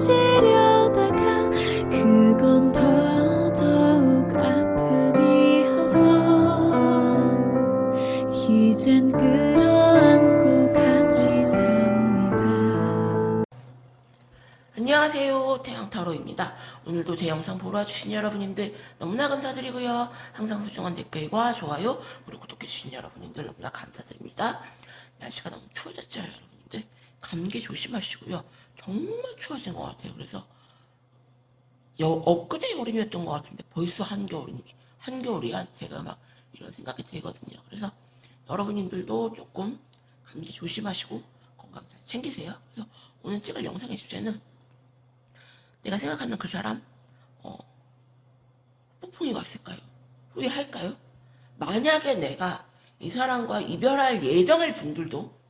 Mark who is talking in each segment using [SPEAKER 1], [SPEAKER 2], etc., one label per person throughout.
[SPEAKER 1] 잊으려다가 그건 더더욱 아픔이어서 이젠 끌어안고 같이 삽니다.
[SPEAKER 2] 안녕하세요, 태양타로입니다. 오늘도 제 영상 보러 와주신 여러분님들 너무나 감사드리고요. 항상 소중한 댓글과 좋아요 그리고 구독해주신 여러분님들 너무나 감사드립니다. 날씨가 너무 추워졌죠, 여러분님들. 감기 조심하시고요. 정말 추워진 것 같아요. 그래서 엊그제 여름이었던 것 같은데 벌써 한겨울이야. 제가 막 이런 생각이 들거든요. 그래서 여러분님들도 조금 감기 조심하시고 건강 잘 챙기세요. 그래서 오늘 찍을 영상의 주제는 내가 생각하는 그 사람 폭풍이 왔을까요? 후회할까요? 만약에 내가 이 사람과 이별할 예정일 분들도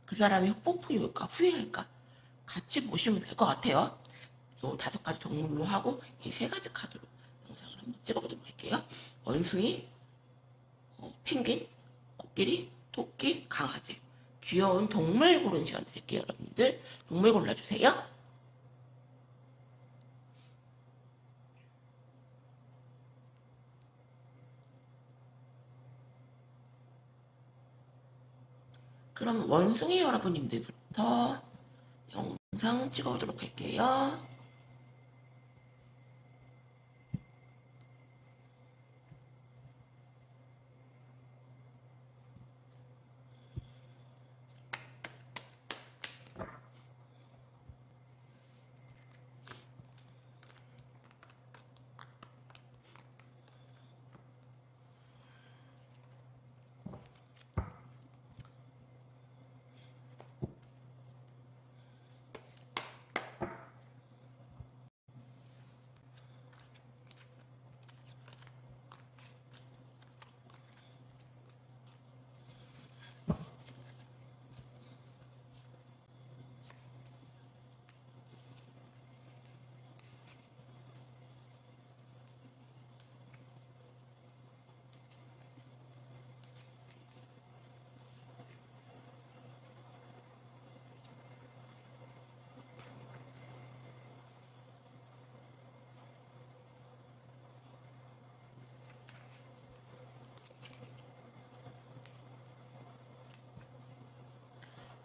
[SPEAKER 2] 그 사람이 폭풍이 올까 후회할까 같이 보시면 될 것 같아요. 요 5가지 동물로 하고 이 3가지 카드로 영상을 한번 찍어보도록 할게요. 원숭이, 펭귄, 코끼리, 토끼, 강아지. 귀여운 동물 고르는 시간 드릴게요. 여러분들 동물 골라주세요. 그럼 원숭이 여러분님들부터 영상 찍어보도록 할게요.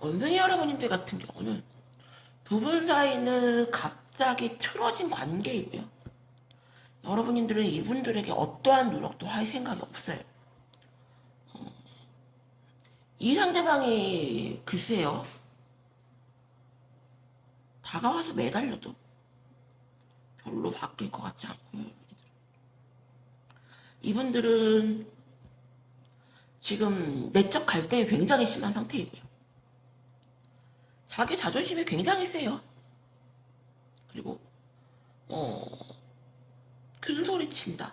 [SPEAKER 2] 원숭이 여러분님들 같은 경우는 두 분 사이는 갑자기 틀어진 관계이고요. 여러분님들은 이분들에게 어떠한 노력도 할 생각이 없어요. 이 상대방이 글쎄요, 다가와서 매달려도 별로 바뀔 것 같지 않고요. 이분들은 지금 내적 갈등이 굉장히 심한 상태이고요. 자기 자존심이 굉장히 세요. 그리고 큰 소리 친다.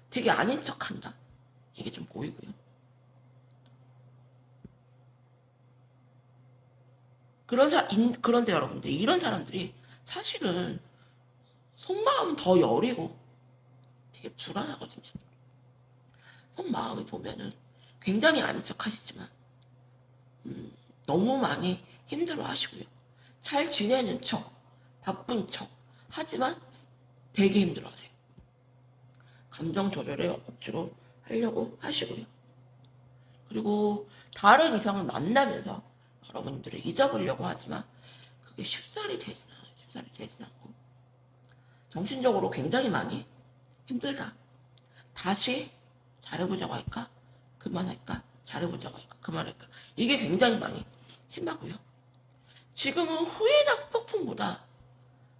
[SPEAKER 2] 되게 아닌 척한다. 이게 좀 보이고요. 그런데 여러분들, 이런 사람들이 사실은 속마음은 더 여리고 되게 불안하거든요. 속마음을 보면은 굉장히 아닌 척 하시지만 너무 많이 힘들어 하시고요. 잘 지내는 척, 바쁜 척 하지만 되게 힘들어 하세요. 감정 조절을 억지로 하려고 하시고요. 그리고 다른 이성을 만나면서 여러분들을 잊어보려고 하지만 그게 쉽사리 되진 않아요. 쉽사리 되진 않고 정신적으로 굉장히 많이 힘들다. 다시 잘해보자고 할까? 그만할까? 잘해보자고 할까? 그만할까? 이게 굉장히 많이 심하고요. 지금은 후회나 폭풍보다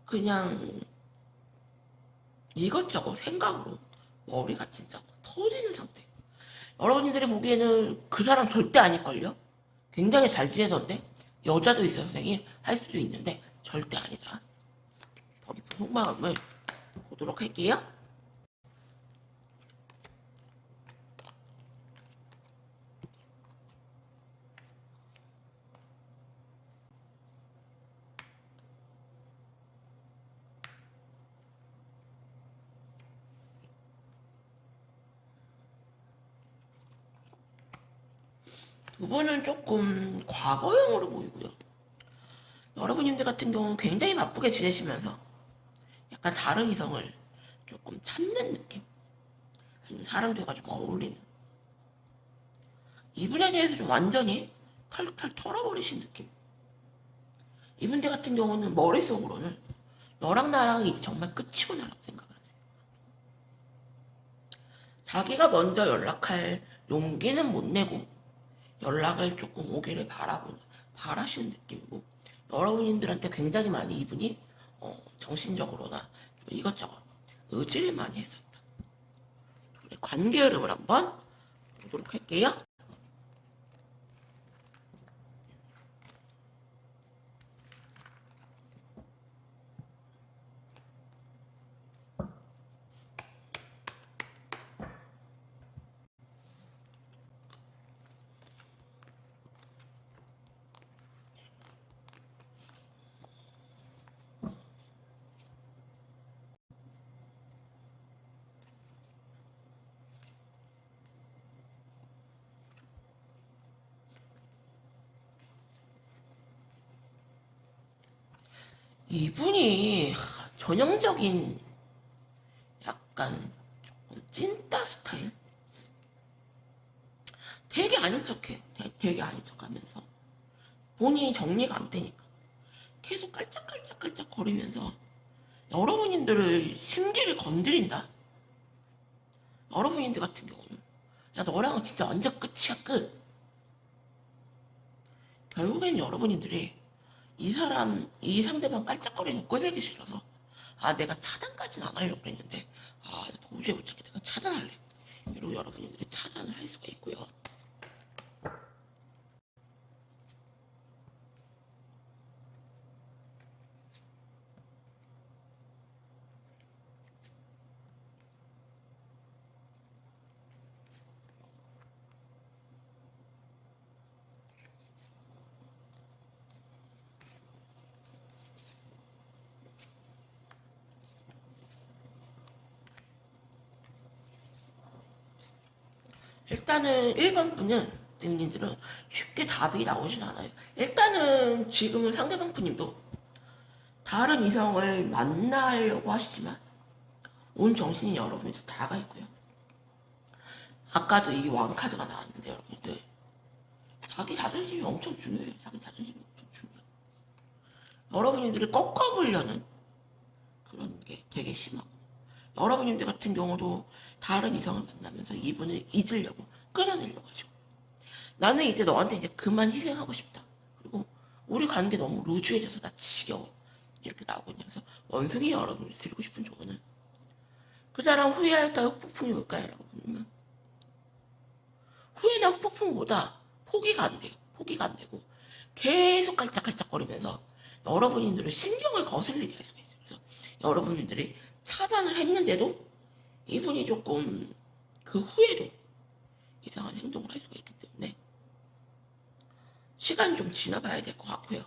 [SPEAKER 2] 그냥 이것저것 생각으로 머리가 진짜 터지는 상태. 여러분들이 보기에는 그 사람 절대 아닐걸요? 굉장히 잘 지내던데? 여자도 있어서 선생님 할 수도 있는데 절대 아니다. 더 깊은 속마음을 보도록 할게요. 두 분은 조금 과거형으로 보이고요. 여러분님들 같은 경우는 굉장히 바쁘게 지내시면서 약간 다른 이성을 조금 찾는 느낌, 아니면 사람들과 좀 어울리는, 이분에 대해서 좀 완전히 털털 털어버리신 느낌. 이분들 같은 경우는 머릿속으로는 너랑 나랑 이제 정말 끝이구나라고 생각을 하세요. 자기가 먼저 연락할 용기는 못 내고 연락을 조금 오기를 바라시는 느낌이고, 여러분들한테 굉장히 많이 이분이 정신적으로나 이것저것 의지를 많이 했었다. 관계 흐름을 한번 보도록 할게요. 이분이 전형적인 약간 조금 찐따 스타일? 되게 아닌 척해. 되게 아닌 척하면서 본인이 정리가 안 되니까 계속 깔짝깔짝 거리면서 여러분들을 심기를 건드린다. 여러분들 같은 경우는 야, 너랑은 진짜 완전 끝이야, 끝. 결국엔 여러분들이 이 상대방 깔짝거리는 꼴보기 싫어서, 아, 내가 차단까지는 안 하려고 그랬는데, 아, 도저히 못 참겠다. 차단할래. 이러고 여러분들이 차단을 할 수가 있고요. 일단은 1번 분은 님들은 쉽게 답이 나오진 않아요. 일단은 지금은 상대방 분님도 다른 이성을 만나려고 하시지만 온 정신이 여러분들 다가 있고요. 아까도 이 왕카드가 나왔는데 여러분들 자기 자존심이 엄청 중요해요. 자기 자존심이 엄청 중요해요. 여러분들이 꺾어보려는 그런 게 되게 심하고, 여러분들 같은 경우도 다른 이성을 만나면서 이분을 잊으려고 끊어내려고 하시고, 나는 이제 너한테 이제 그만 희생하고 싶다. 그리고 우리 관계 너무 루즈해져서 나 지겨워. 이렇게 나오거든요. 그래서 원숭이 여러분이 드리고 싶은 조언은, 그 사람 후회할까요? 폭풍이 올까요? 라고 물으면 후회나 폭풍보다 포기가 안 돼요. 포기가 안 되고 계속 깔짝깔짝거리면서 여러분들의 신경을 거슬리게 할 수가 있어요. 그래서 여러분들이 차단을 했는데도 이분이 조금 그 후에도 이상한 행동을 할 수가 있기 때문에 시간이 좀 지나봐야 될 것 같고요.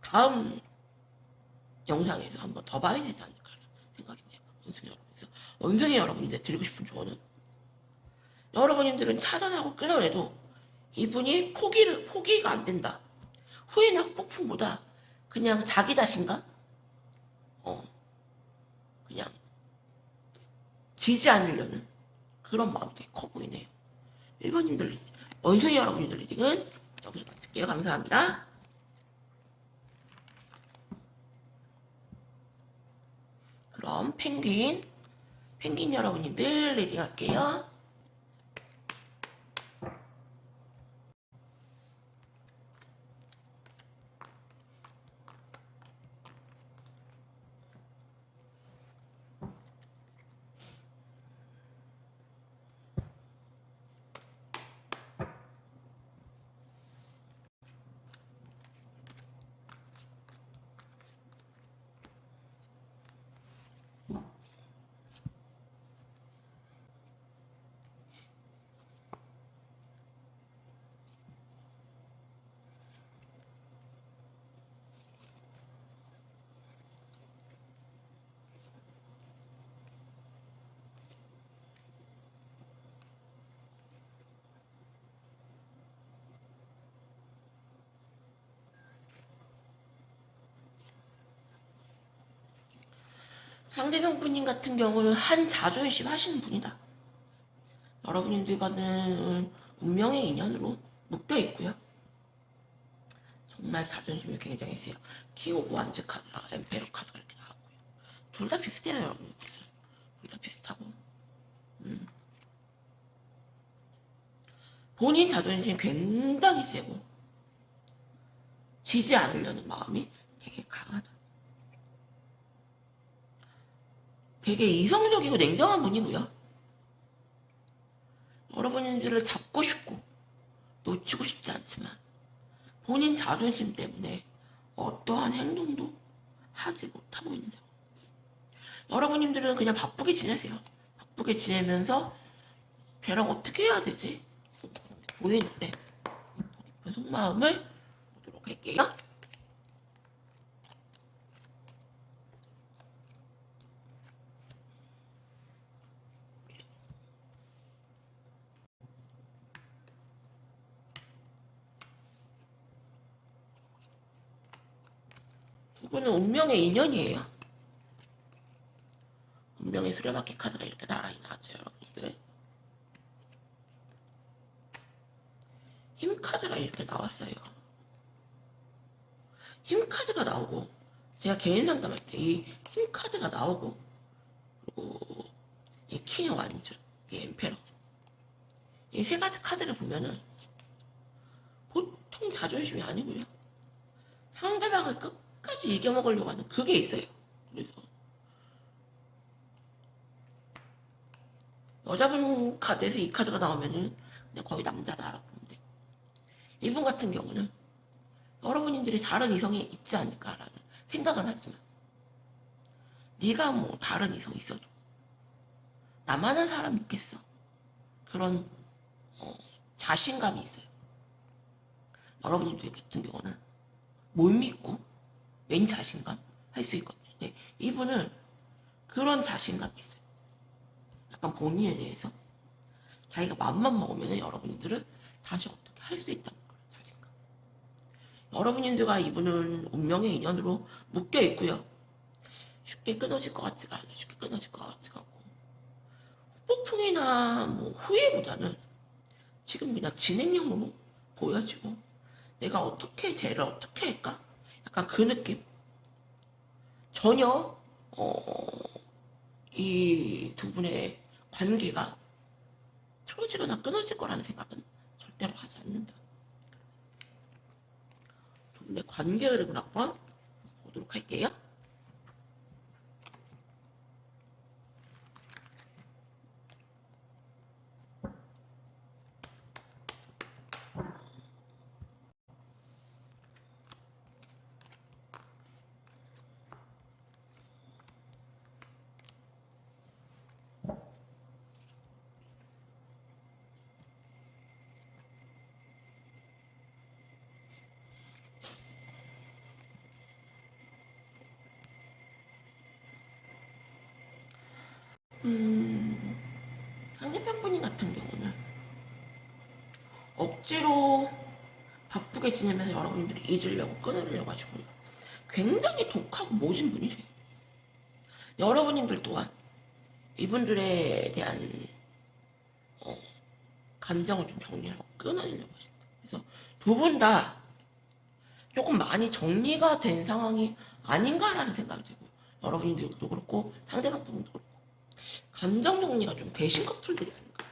[SPEAKER 2] 다음 영상에서 한번 더 봐야 되지 않을까 생각이 네요. 원숭이 여러분. 그래서 원숭이 여러분들 드리고 싶은 조언은, 여러분들은 차단하고 끊어내도 이분이 포기가 안 된다. 후회나 폭풍보다 그냥 자기 자신감? 그냥 지지 않으려는 그런 마음이 되게 커 보이네요. 1번님들, 원숭이 여러분들 리딩은 여기서 마칠게요. 감사합니다. 그럼 펭귄 여러분님들 리딩 할게요. 상대방 분님 같은 경우는 한 자존심 하시는 분이다. 여러분들과는 운명의 인연으로 묶여 있고요. 정말 자존심이 굉장히 세요. 킹 오브 완즈 카드랑 엠페러 카드가 이렇게 나왔고요. 둘 다 비슷해요, 여러분. 둘 다 비슷하고. 본인 자존심이 굉장히 세고 지지 않으려는 마음이 되게 강하다. 되게 이성적이고 냉정한 분이고요. 여러분들을 잡고 싶고 놓치고 싶지 않지만 본인 자존심 때문에 어떠한 행동도 하지 못하고 있는 상황. 여러분들은 그냥 바쁘게 지내세요. 바쁘게 지내면서 걔랑 어떻게 해야 되지? 보이는데 그 속마음을 보도록 할게요. 두 분은 운명의 인연이에요. 운명의 수레바퀴 카드가 이렇게 나란히 나왔죠, 여러분들. 힘 카드가 이렇게 나왔어요. 힘 카드가 나오고 제가 개인 상담할 때 이 힘 카드가 나오고 그리고 이 킹의 완주, 이 엠페러 이 세 가지 카드를 보면은 보통 자존심이 아니고요. 상대방을 끝까지 이겨먹으려고 하는 그게 있어요. 그래서 여자분 카드에서 이 카드가 나오면은 그냥 거의 남자다라고 보면 돼. 이분 같은 경우는 여러분들이 다른 이성이 있지 않을까라는 생각은 하지만 네가 뭐 다른 이성 있어도 나만한 사람 있겠어. 그런 자신감이 있어요. 여러분들 같은 경우는 뭘 믿고 웬 자신감 할 수 있거든요. 근데 이분은 그런 자신감이 있어요. 약간 본인에 대해서 자기가 맘만 먹으면 여러분들은 다시 어떻게 할 수 있다는 그런 자신감. 여러분들과 이분은 운명의 인연으로 묶여 있고요. 쉽게 끊어질 것 같지가 않아요. 쉽게 끊어질 것 같지가 않고 후폭풍이나 뭐 후회보다는 지금 그냥 진행형으로 보여지고 내가 어떻게 쟤를 어떻게 할까? 약간 그 느낌. 전혀 이 두 분의 관계가 틀어지거나 끊어질 거라는 생각은 절대로 하지 않는다. 두 분의 관계 흐름을 한번 보도록 할게요. 상대편 분이 같은 경우는 억지로 바쁘게 지내면서 여러분들이 잊으려고 끊으려고 하시고요. 굉장히 독하고 모진 분이세요. 여러분들 또한 이분들에 대한 감정을 좀 정리하고 끊으려고 하신다. 그래서 두 분 다 조금 많이 정리가 된 상황이 아닌가라는 생각이 들고요. 여러분들도 그렇고 상대방 분도 그렇고 감정 정리가 좀 되신 커플들이 아닌가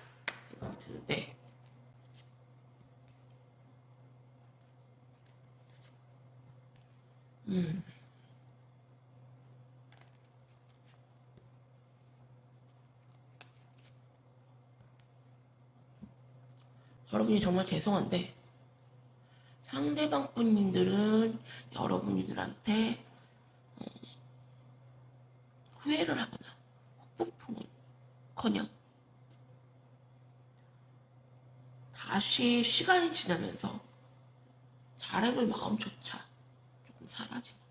[SPEAKER 2] 생각이 드는데 여러분이 정말 죄송한데 상대방 분들은 여러분들한테 후회를 하거나 폭풍을 커녕 다시 시간이 지나면서 잘해볼 마음조차 조금 사라지는.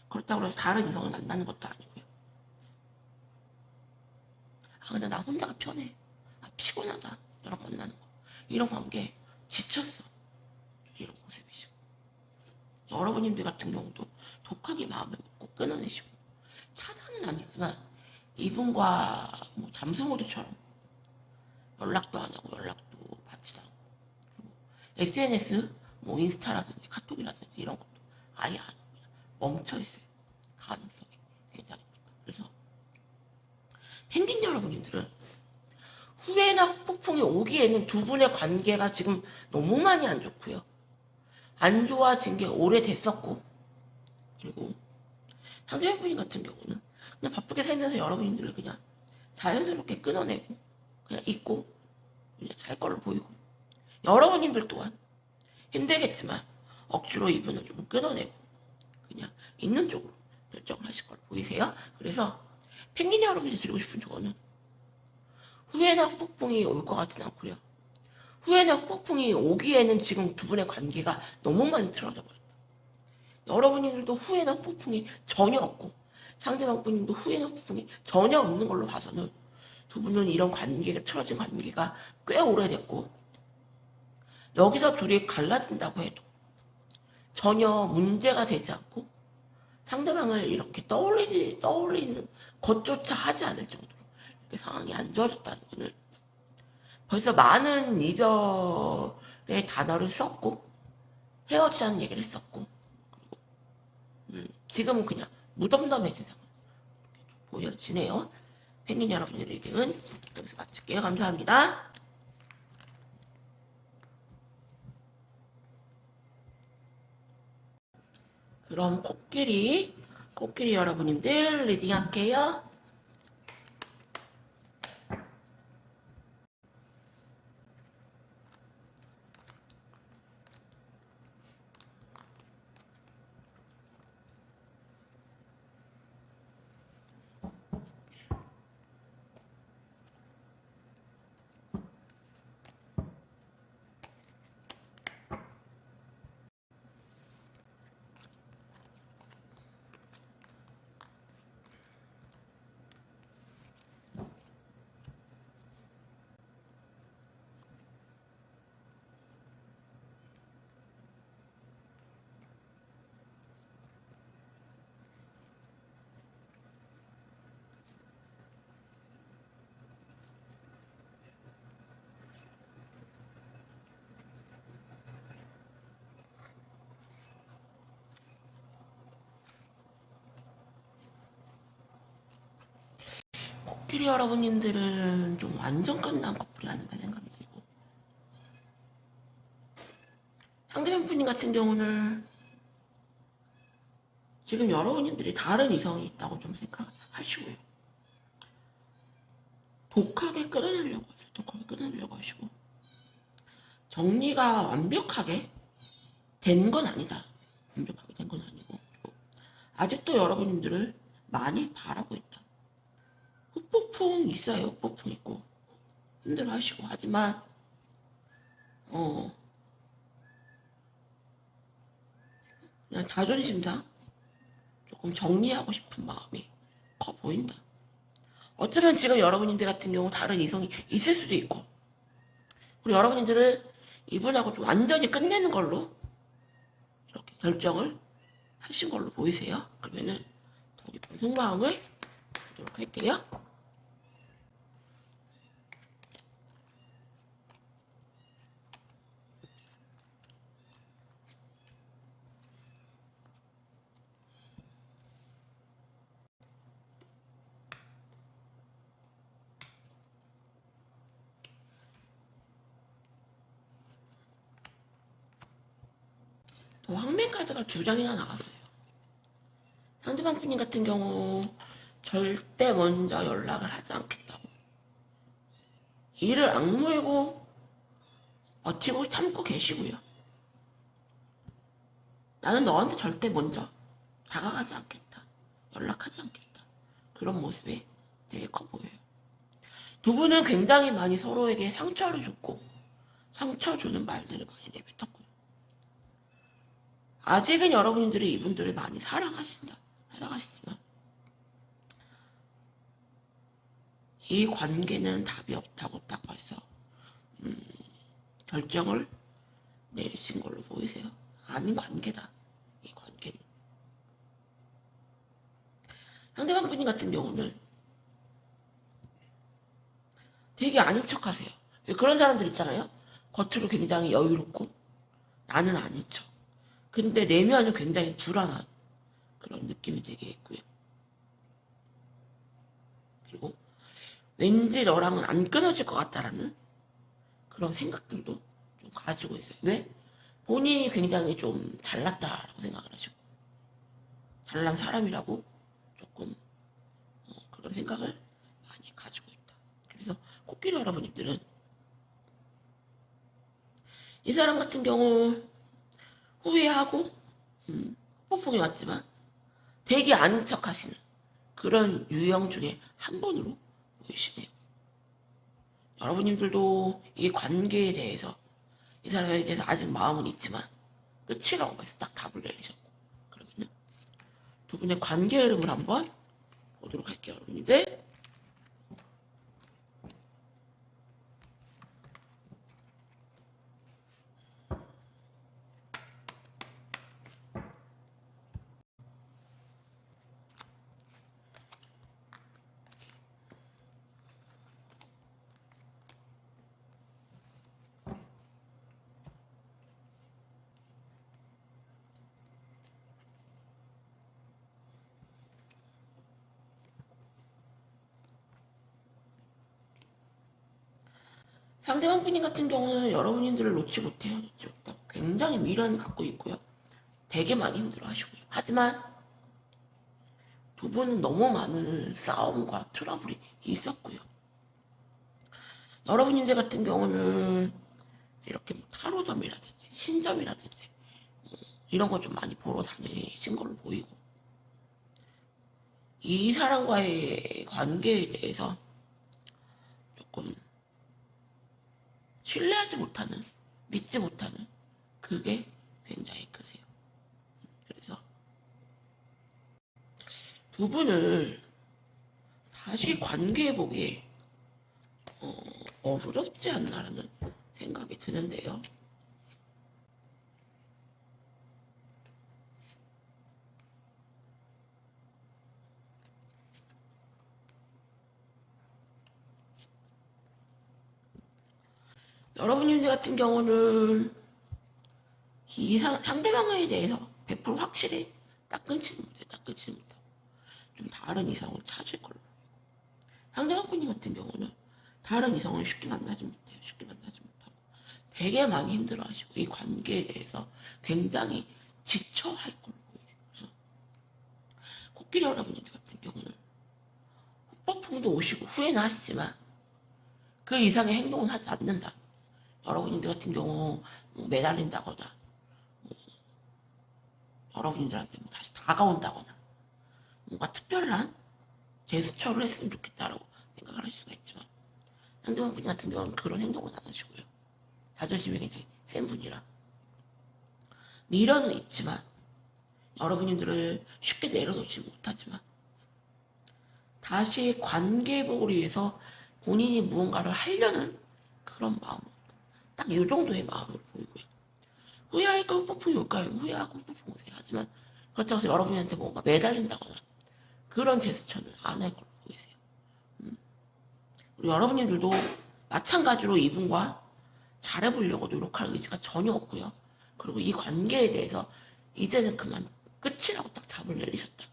[SPEAKER 2] 그렇다고 해서 다른 이성을 만나는 것도 아니고요. 아 근데 나 혼자가 편해. 아 피곤하다. 너랑 만나는 거. 이런 관계 지쳤어. 이런 모습이죠. 여러분들 같은 경우도 독하게 마음을 먹고 끊어내시고, 차단은 아니지만 이분과 뭐 잠수 모드처럼 연락도 안 하고 연락도 받지도 않고, 그리고 SNS 뭐 인스타라든지 카톡이라든지 이런 것도 아예 안 하고 그냥 멈춰 있어요. 가능성이 굉장히 높다. 그래서 펭귄 여러분들은 후회나 후폭풍이 오기에는 두 분의 관계가 지금 너무 많이 안 좋고요. 안 좋아진 게 오래됐었고, 그리고 상대편분 같은 경우는 그냥 바쁘게 살면서 여러분들을 그냥 자연스럽게 끊어내고 그냥 잊고 그냥 살 걸로 보이고, 여러분들 또한 힘들겠지만 억지로 이분을 좀 끊어내고 그냥 있는 쪽으로 결정을 하실 걸로 보이세요. 그래서 펭귄 여러분들이 드리고 싶은 조언은 후회나 후폭풍이 올 것 같진 않고요. 후회나 후폭풍이 오기에는 지금 두 분의 관계가 너무 많이 틀어져 버렸다. 여러분들도 후회나 후폭풍이 전혀 없고 상대방 분님도 후회나 후폭풍이 전혀 없는 걸로 봐서는 두 분은 이런 관계가 틀어진 관계가 꽤 오래됐고, 여기서 둘이 갈라진다고 해도 전혀 문제가 되지 않고 상대방을 이렇게 떠올리는 것조차 하지 않을 정도로 이렇게 상황이 안 좋아졌다는 거는 벌써 많은 이별의 단어를 썼고 헤어지자는 얘기를 했었고, 지금은 그냥 무덤덤해진 상황 보여지네요. 펭귄 여러분들의 의견은 여기서 마칠게요. 감사합니다. 그럼 코끼리 여러분님들 리딩할게요. 코끼리 여러분님들은 좀 완전 끝난 커플이 아닌가 생각이 들고, 상대방 분님 같은 경우는 지금 여러분들이 다른 이성이 있다고 좀 생각하시고요. 독하게 끊어내려고 하시고, 정리가 완벽하게 된 건 아니다. 완벽하게 된 건 아니고, 그리고 아직도 여러분들을 많이 바라고 있다. 후폭풍 있어요. 후폭풍 있고 힘들어 하시고, 하지만 그냥 자존심상 조금 정리하고 싶은 마음이 커 보인다. 어쩌면 지금 여러분들 같은 경우 다른 이성이 있을 수도 있고, 그리고 여러분들을 이분하고 좀 완전히 끝내는 걸로 이렇게 결정을 하신 걸로 보이세요. 그러면은 우리 속마음을 보도록 할게요. 또 황맨 카드가 두 장이나 나왔어요. 상대방 분님 같은 경우 절대 먼저 연락을 하지 않겠다고, 이를 악물고 버티고 참고 계시고요. 나는 너한테 절대 먼저 다가가지 않겠다, 연락하지 않겠다, 그런 모습이 되게 커 보여요. 두 분은 굉장히 많이 서로에게 상처를 줬고 상처 주는 말들을 많이 내뱉었고요. 아직은 여러분들이 이분들을 많이 사랑하시지만 이 관계는 답이 없다고 딱 벌써 결정을 내리신 걸로 보이세요. 아닌 관계다, 이 관계는. 상대방 분이 같은 경우는 되게 아닌 척 하세요. 그런 사람들 있잖아요. 겉으로 굉장히 여유롭고 나는 아닌 척. 근데 내면은 굉장히 불안한 그런 느낌이 되게 있고요. 그리고 왠지 너랑은 안 끊어질 것 같다라는 그런 생각들도 좀 가지고 있어요. 왜? 본인이 굉장히 좀 잘났다라고 생각을 하시고 잘난 사람이라고 조금 그런 생각을 많이 가지고 있다. 그래서 코끼리 여러분들은 이 사람 같은 경우 후회하고 폭풍이 왔지만 되게 아는 척 하시는 그런 유형 중에 한 분으로 보이시네요. 여러분님들도 이 관계에 대해서 이 사람에 대해서 아직 마음은 있지만 끝이라고 해서 딱 답을 내리셨고 그러면은 두 분의 관계 흐름을 한번 보도록 할게요. 여러분들 상대방 분인 같은 경우는 여러분들을 놓지 못해요. 놓지 못하고 굉장히 미련 갖고 있고요. 되게 많이 힘들어 하시고요. 하지만 두 분은 너무 많은 싸움과 트러블이 있었고요. 여러분들 같은 경우는 이렇게 뭐 타로점이라든지 신점이라든지 이런 거 좀 많이 보러 다니신 걸로 보이고 이 사람과의 관계에 대해서 조금 신뢰하지 못하는 믿지 못하는 그게 굉장히 크세요. 그래서 두 분을 다시 관계해보기에 어렵지 않나라는 생각이 드는데요. 여러분들 같은 경우는 이 상대방에 대해서 100% 확실히 딱 끊지 못해, 딱 끊지 못하고 좀 다른 이성을 찾을 걸로. 상대방 분이 같은 경우는 다른 이성을 쉽게 만나지 못해요. 쉽게 만나지 못하고 되게 많이 힘들어하시고 이 관계에 대해서 굉장히 지쳐할 걸로 보이세요. 그래서 코끼리 여러분들 같은 경우는 후폭풍도 오시고 후회는 하시지만 그 이상의 행동은 하지 않는다. 여러분들 같은 경우 뭐 매달린다거나 여러분들한테 뭐 다시 다가온다거나 뭔가 특별한 제스처를 했으면 좋겠다라고 생각을 할 수가 있지만 상대방 분 같은 경우는 그런 행동은 안 하시고요. 자존심이 굉장히 센 분이라 미련은 있지만 여러분들을 쉽게 내려놓지 못하지만 다시 관계 회복을 위해서 본인이 무언가를 하려는 그런 마음 딱 이 정도의 마음을 보이고요. 후회할까 후폭풍이 올까요? 후회하고 후폭풍 오세요. 하지만 그렇다고 해서 여러분한테 뭔가 매달린다거나 그런 제스처는 안 할 걸로 보이세요. 그리고 여러분들도 마찬가지로 이분과 잘해보려고 노력할 의지가 전혀 없고요. 그리고 이 관계에 대해서 이제는 그만 끝이라고 딱 답을 내리셨다.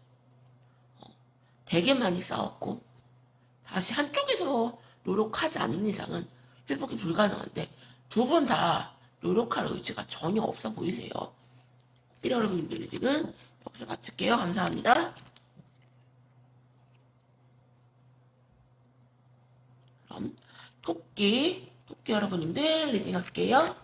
[SPEAKER 2] 되게 많이 싸웠고 다시 한쪽에서 노력하지 않는 이상은 회복이 불가능한데 두 분 다 노력할 의지가 전혀 없어 보이세요. 여러분들 지금 여기서 마칠게요. 감사합니다. 그럼 토끼 여러분들 리딩 할게요.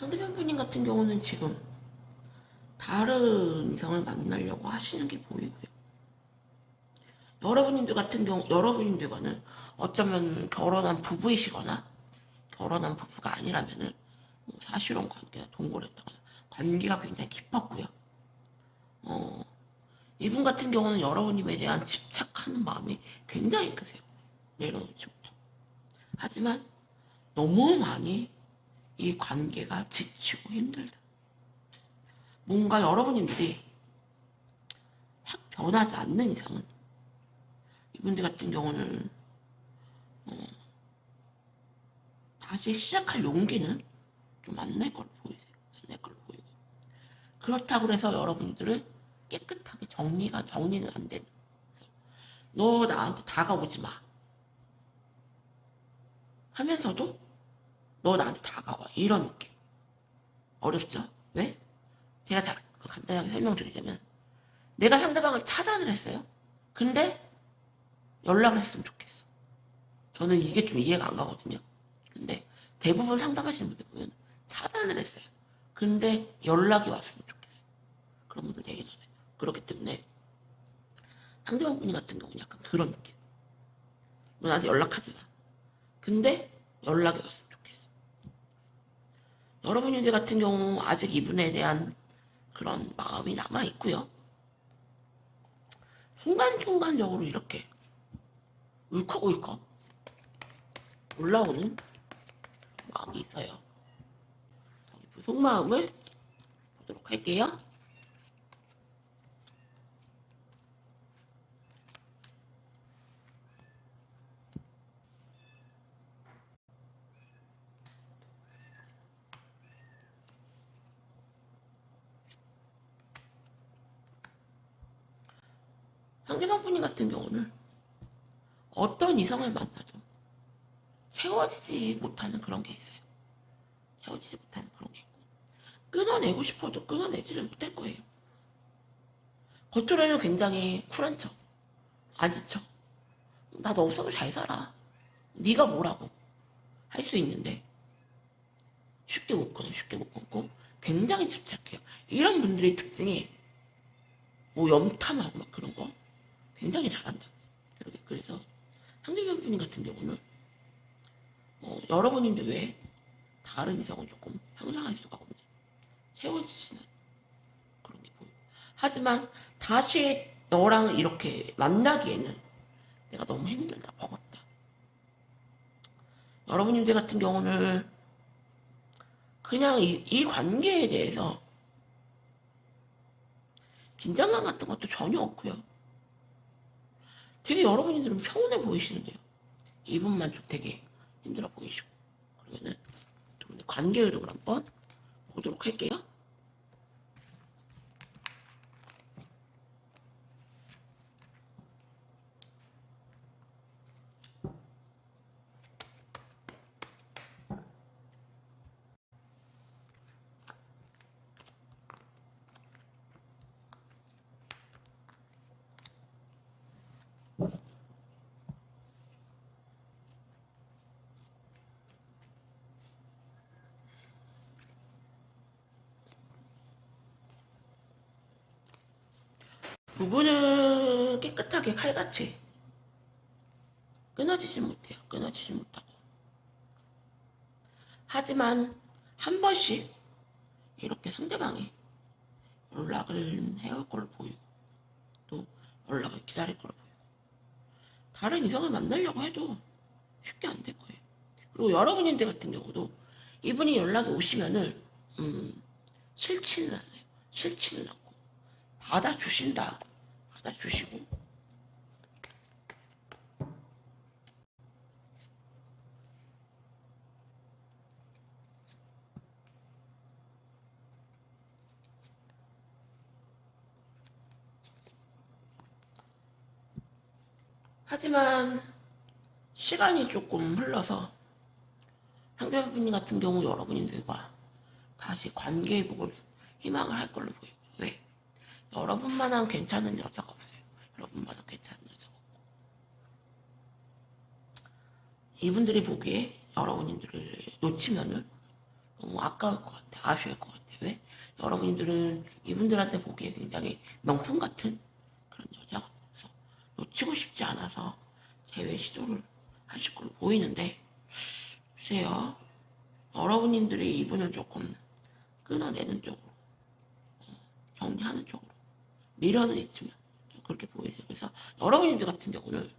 [SPEAKER 2] 상대편 분님 같은 경우는 지금 다른 이성을 만나려고 하시는 게 보이고요. 여러분들과는 어쩌면 결혼한 부부이시거나 결혼한 부부가 아니라면은 뭐 사실혼 관계나 동거랬다거나 관계가 굉장히 깊었고요. 이분 같은 경우는 여러분님에 대한 집착하는 마음이 굉장히 크세요. 내려놓지 못하고. 하지만 너무 많이 이 관계가 지치고 힘들다. 뭔가 여러분들이 확 변하지 않는 이상은 이분들 같은 경우는 다시 시작할 용기는 좀 안 날 걸로 보이세요. 안 날 걸로 보이고. 그렇다고 해서 여러분들을 깨끗하게 정리는 안 되는. 너 나한테 다가오지 마. 하면서도 너 나한테 다가와. 이런 느낌. 어렵죠? 왜? 제가 간단하게 설명드리자면 내가 상대방을 차단을 했어요. 근데 연락을 했으면 좋겠어. 저는 이게 좀 이해가 안 가거든요. 근데 대부분 상담하시는 분들 보면 차단을 했어요. 근데 연락이 왔으면 좋겠어. 그런 분들 되게 많아요. 그렇기 때문에 상대방 분이 같은 경우는 약간 그런 느낌. 너 나한테 연락하지 마. 근데 연락이 왔으면 좋겠어. 여러분 이제 같은 경우 아직 이분에 대한 그런 마음이 남아있고요. 순간순간적으로 이렇게 울컥울컥 올라오는 마음이 있어요. 그 속마음을 보도록 할게요. 상대방 분이 같은 경우는 어떤 이성을 만나도 채워지지 못하는 그런 게 있어요. 채워지지 못하는 그런 게 있고 끊어내고 싶어도 끊어내지를 못할 거예요. 겉으로는 굉장히 쿨한 척, 아닌 척. 나 너 없어도 잘 살아. 네가 뭐라고 할 수 있는데 쉽게 못 끊어, 쉽게 못 끊고 굉장히 집착해요. 이런 분들의 특징이 뭐 염탐하고 막 그런 거 굉장히 잘한다. 그래서 상대편 분님 같은 경우는 여러분인데 왜 다른 이성은 조금 상상할 수가 없네. 채워지지는 그런 게 보여요. 하지만 다시 너랑 이렇게 만나기에는 내가 너무 힘들다, 버겁다. 여러분들 같은 경우는 그냥 이 관계에 대해서 긴장감 같은 것도 전혀 없고요. 되게 여러분들은 평온해 보이시는데요. 이분만 좀 되게 힘들어 보이시고. 그러면은 두 분의 관계 흐름을 한번 보도록 할게요. 부부는 깨끗하게 칼같이 끊어지지 못해요. 끊어지지 못하고. 하지만 한 번씩 이렇게 상대방이 연락을 해올 걸 보이고 또 연락을 기다릴 걸 보이고 다른 이성을 만나려고 해도 쉽게 안 될 거예요. 그리고 여러분들 같은 경우도 이분이 연락이 오시면은 싫지는 않아요. 싫지는 않고 받아주신다. 받아주시고 하지만 시간이 조금 흘러서 상대분 같은 경우 여러분들과 다시 관계 회복을 희망을 할 걸로 보여요. 왜? 여러분만한 괜찮은 여자가 없어요. 여러분만한 괜찮은 여자가 없고 이분들이 보기에 여러분들을 놓치면은 너무 아까울 것 같아. 아쉬울 것 같아. 왜? 여러분들은 이분들한테 보기에 굉장히 명품 같은 그런 여자라서 놓치고 싶지 않아서 재회 시도를 하실 걸로 보이는데, 글쎄요. 여러분들이 이분을 조금 끊어내는 쪽으로, 정리하는 쪽으로 미련은 있지만 좀 그렇게 보이세요. 그래서 여러분들 같은 경우는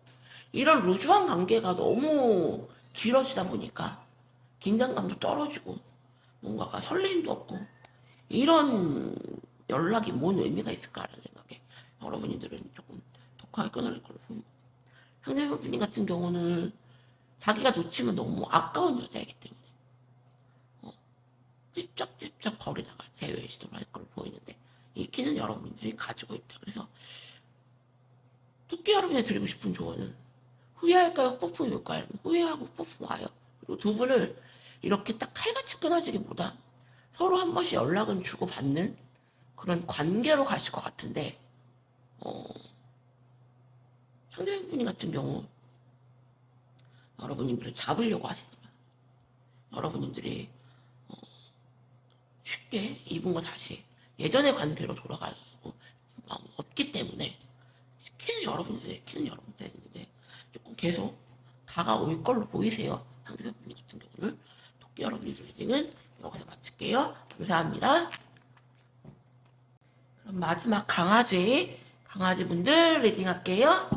[SPEAKER 2] 이런 루즈한 관계가 너무 길어지다 보니까 긴장감도 떨어지고 뭔가가 설레임도 없고 이런 연락이 뭔 의미가 있을까라는 생각에 여러분들은 조금 독하게 끊어낼 걸로 보입니다. 상대방님 같은 경우는 자기가 놓치면 너무 아까운 여자이기 때문에 찝쩍찝쩍 거리다가 제외 시도를 할 걸로 보이는데 이 키는 여러분들이 가지고 있다. 그래서 토끼 여러분이 드리고 싶은 조언은 후회할까요? 폭풍이 올까요? 후회하고 폭풍 와요. 그리고 두 분을 이렇게 딱 칼같이 끊어지기보다 서로 한 번씩 연락은 주고받는 그런 관계로 가실 것 같은데, 상대분 같은 경우 여러분들을 잡으려고 하시지만 여러분들이 쉽게 이분과 다시 예전의 관계로 돌아가고 마음은 없기 때문에 키는 여러분들인데 조금 계속 다가올 걸로 보이세요. 상대분 같은 경우는 토끼 여러분들 리딩은 여기서 마칠게요. 감사합니다. 그럼 마지막 강아지분들 리딩 할게요.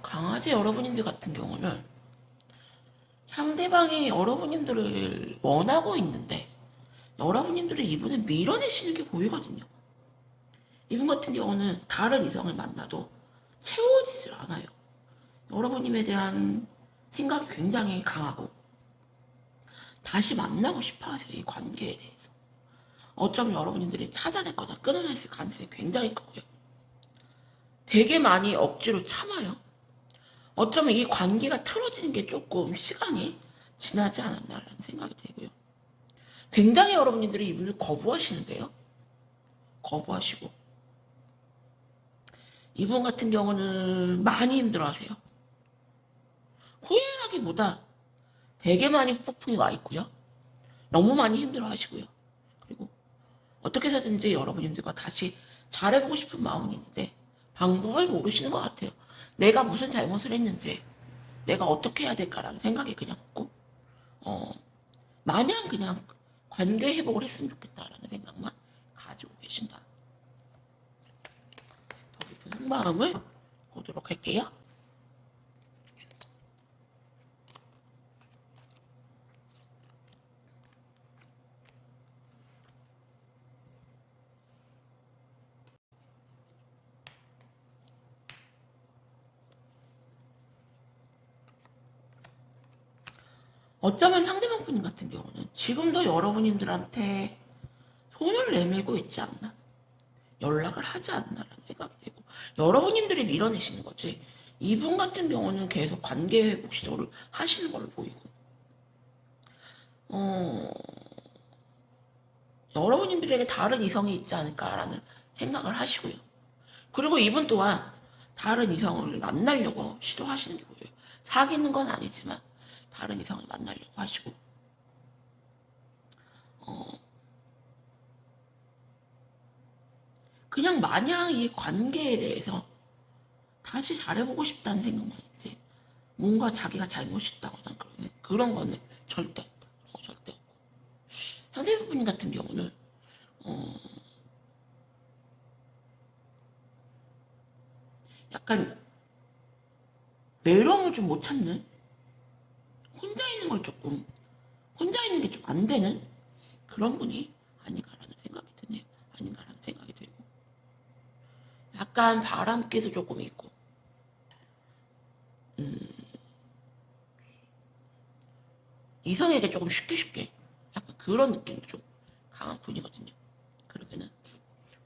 [SPEAKER 2] 강아지 여러분들 같은 경우는 상대방이 여러분들을 원하고 있는데 여러분들이 이분을 밀어내시는 게 보이거든요. 이분 같은 경우는 다른 이성을 만나도 채워지질 않아요. 여러분님에 대한 생각이 굉장히 강하고 다시 만나고 싶어 하세요. 이 관계에 대해서. 어쩌면 여러분들이 찾아냈거나 끊어냈을 가능성이 굉장히 크고요. 되게 많이 억지로 참아요. 어쩌면 이 관계가 틀어지는 게 조금 시간이 지나지 않았나라는 생각이 들고요. 굉장히 여러분들이 이분을 거부하시는데요. 거부하시고 이분 같은 경우는 많이 힘들어하세요. 후회하기보다 되게 많이 폭풍이 와 있고요. 너무 많이 힘들어하시고요. 그리고 어떻게 해서든지 여러분들과 다시 잘해보고 싶은 마음은 있는데 방법을 모르시는 것 같아요. 내가 무슨 잘못을 했는지, 내가 어떻게 해야 될까라는 생각이 그냥 없고, 마냥 그냥 관계 회복을 했으면 좋겠다라는 생각만 가지고 계신다. 더 깊은 속마음을 보도록 할게요. 어쩌면 상대방 분 같은 경우는 지금도 여러분들한테 손을 내밀고 있지 않나? 연락을 하지 않나라는 생각이 되고 여러분들이 밀어내시는 거지 이분 같은 경우는 계속 관계 회복 시도를 하시는 걸로 보이고 여러분들에게 다른 이성이 있지 않을까라는 생각을 하시고요. 그리고 이분 또한 다른 이성을 만나려고 시도하시는 게 보여요. 사귀는 건 아니지만 다른 이성을 만나려고 하시고 그냥 마냥 이 관계에 대해서 다시 잘해보고 싶다는 생각만 있지 뭔가 자기가 잘못이 있다거나 그런 거는 절대 없다. 절대 없고 상대분 같은 경우는 약간 외로움을 좀 못 참는, 혼자 있는 걸 조금, 혼자 있는 게 좀 안 되는 그런 분이 아닌가라는 생각이 드네요. 아닌가라는 생각이 들고. 약간 바람기도 조금 있고, 이성에게 조금 쉽게 약간 그런 느낌도 좀 강한 분이거든요. 그러면은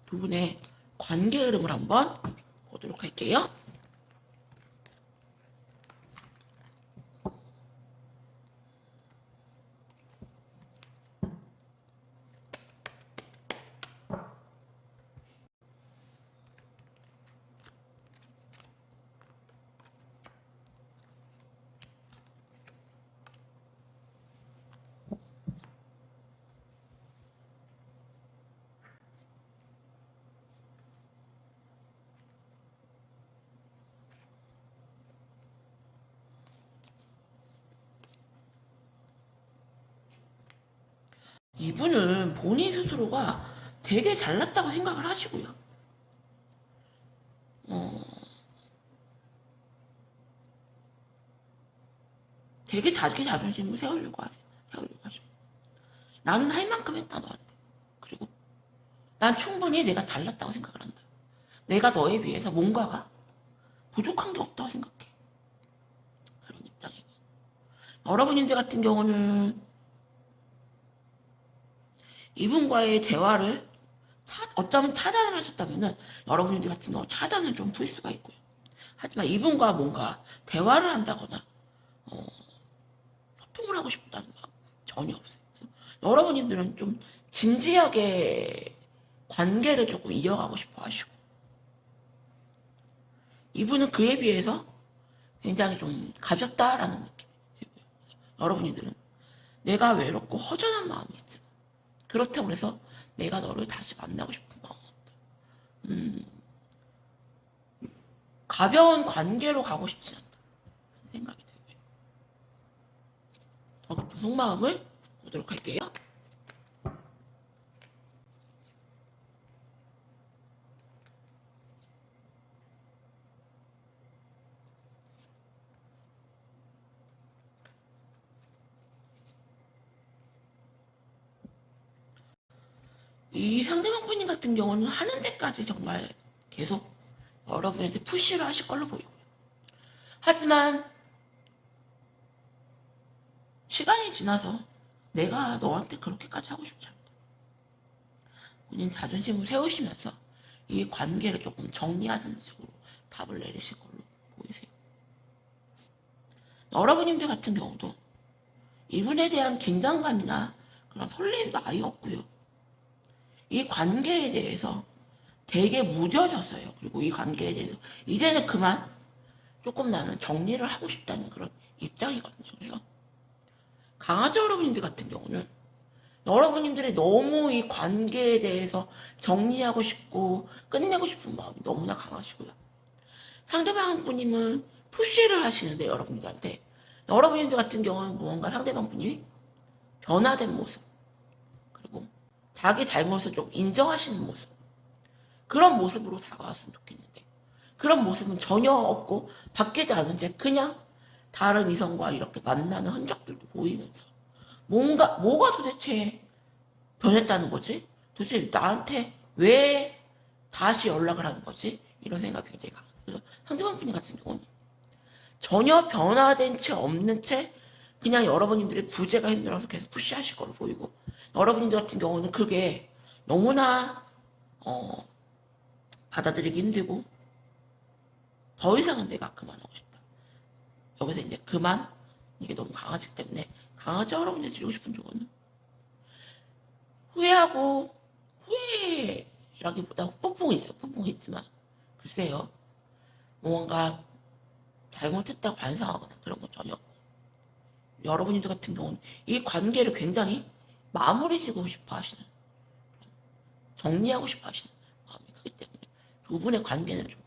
[SPEAKER 2] 두 분의 관계 흐름을 한번 보도록 할게요. 이분은 본인 스스로가 되게 잘났다고 생각을 하시고요. 되게 자기 자존심을 세우려고 하세요. 세우려고 하시고. 나는 할 만큼 했다, 너한테. 그리고 난 충분히 내가 잘났다고 생각을 한다. 내가 너에 비해서 뭔가가 부족한 게 없다고 생각해. 그런 입장이고. 여러분들 같은 경우는 이분과의 대화를 어쩌면 차단을 하셨다면은 여러분들 같은 경우 차단을 좀 풀 수가 있고요. 하지만 이분과 뭔가 대화를 한다거나 소통을 하고 싶다는 마음 전혀 없어요. 그래서 여러분들은 좀 진지하게 관계를 조금 이어가고 싶어 하시고, 이분은 그에 비해서 굉장히 좀 가볍다라는 느낌이 들고요. 여러분들은 내가 외롭고 허전한 마음이 있어. 그렇다고 해서 내가 너를 다시 만나고 싶은 마음은 없다. 가벼운 관계로 가고 싶지 않다. 생각이 들고요. 더 깊은 속마음을 보도록 할게요. 이 상대방 분님 같은 경우는 하는 데까지 정말 계속 여러분한테 푸시를 하실 걸로 보이고요. 하지만 시간이 지나서 내가 너한테 그렇게까지 하고 싶지 않다. 본인 자존심을 세우시면서 이 관계를 조금 정리하는 식으로 답을 내리실 걸로 보이세요. 여러분님들 같은 경우도 이분에 대한 긴장감이나 그런 설렘도 아예 없고요. 이 관계에 대해서 되게 무뎌졌어요. 그리고 이 관계에 대해서 이제는 그만 조금 나는 정리를 하고 싶다는 그런 입장이거든요. 그래서 강아지 여러분들 같은 경우는 여러분들이 너무 이 관계에 대해서 정리하고 싶고 끝내고 싶은 마음이 너무나 강하시고요. 상대방 분님은 푸시를 하시는데 여러분들한테, 여러분들 같은 경우는 무언가 상대방 분이 변화된 모습, 그리고 자기 잘못을 좀 인정하시는 모습, 그런 모습으로 다가왔으면 좋겠는데 그런 모습은 전혀 없고 바뀌지 않은 채 그냥 다른 이성과 이렇게 만나는 흔적들도 보이면서 뭐가 도대체 변했다는 거지? 도대체 나한테 왜 다시 연락을 하는 거지? 이런 생각이 굉장히 강해요. 그래서 상대방 분이 같은 경우는 전혀 변화된 채 없는 채 그냥 여러분들의 부재가 힘들어서 계속 푸시하실 거로 보이고, 여러분들 같은 경우는 그게 너무나 받아들이기 힘들고 더 이상은 내가 그만하고 싶다. 여기서 이제 그만, 이게 너무 강하기 때문에 강아지 여러분들 드리고 싶은 조언은 후회하고, 후회라기보다 뽕뽕이 있어. 뽕뽕이 있지만 글쎄요, 뭔가 잘못했다고 반성하거나 그런 건 전혀 없고, 여러분들 같은 경우는 이 관계를 굉장히 마무리 지고 싶어 하시는, 정리하고 싶어 하시는 마음이 크기 때문에 두 분의 관계는 좀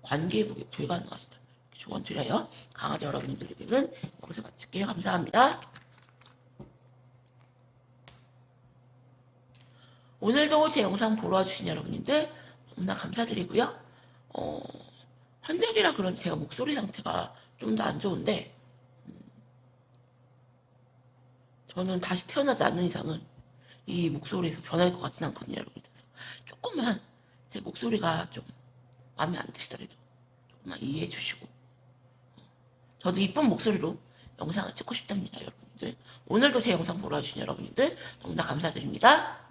[SPEAKER 2] 관계회복이 불가능하시다. 조언 드려요. 강아지 여러분들에게는 여기서 마칠게요. 감사합니다. 오늘도 제 영상 보러 와주신 여러분들 너무나 감사드리고요. 환절기라 그런지 제가 목소리 상태가 좀 더 안 좋은데, 저는 다시 태어나지 않는 이상은 이 목소리에서 변할 것 같진 않거든요, 여러분. 그래서 조금만 제 목소리가 좀 마음에 안 드시더라도 조금만 이해해 주시고, 저도 이쁜 목소리로 영상을 찍고 싶답니다, 여러분들. 오늘도 제 영상 보러 와주신 여러분들 너무나 감사드립니다.